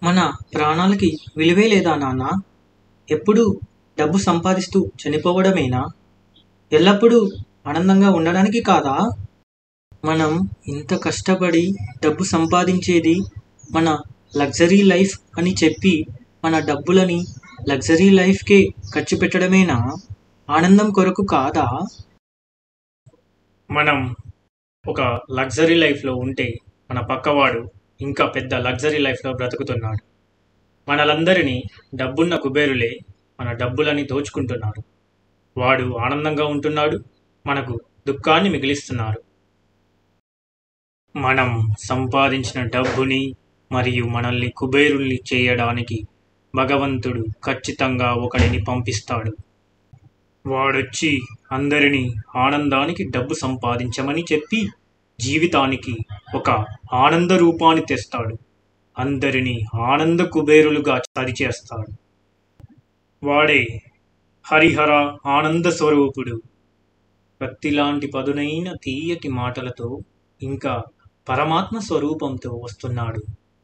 మన ప్రాణాలకి విలువే లేదా నాన్న? ఎప్పుడూ డబ్బు సంపాదిస్తూ చనిపోవడమేనా? ఎల్లప్పుడూ ఆనందంగా ఉండడానికి కాదా? మనం ఇంత కష్టపడి డబ్బు సంపాదించేది మన లగ్జరీ లైఫ్ అని చెప్పి మన డబ్బులని లగ్జరీ లైఫ్‌కే ఖర్చు పెట్టడమేనా? ఆనందం కొరకు కాదా? మనం ఒక లగ్జరీ లైఫ్లో ఉంటే మన పక్కవాడు ఇంకా పెద్ద లగ్జరీ లైఫ్లో బ్రతుకుతున్నాడు. మనలందరినీ డబ్బున్న కుబేరులే మన డబ్బులని దోచుకుంటున్నారు. వాడు ఆనందంగా ఉంటున్నాడు, మనకు దుఃఖాన్ని మిగిలిస్తున్నారు. మనం సంపాదించిన డబ్బుని మరియు మనల్ని కుబేరుల్ని చేయడానికి భగవంతుడు ఖచ్చితంగా ఒకడిని పంపిస్తాడు. వాడొచ్చి అందరినీ ఆనందానికి డబ్బు సంపాదించమని చెప్పి జీవితానికి ఒక ఆనంద రూపాన్ని తెస్తాడు. అందరినీ ఆనంద కుబేరులుగా సరిచేస్తాడు. వాడే హరిహర ఆనంద స్వరూపుడు. కత్తిలాంటి పదునైన తీయటి మాటలతో ఇంకా పరమాత్మ స్వరూపంతో వస్తున్నాడు.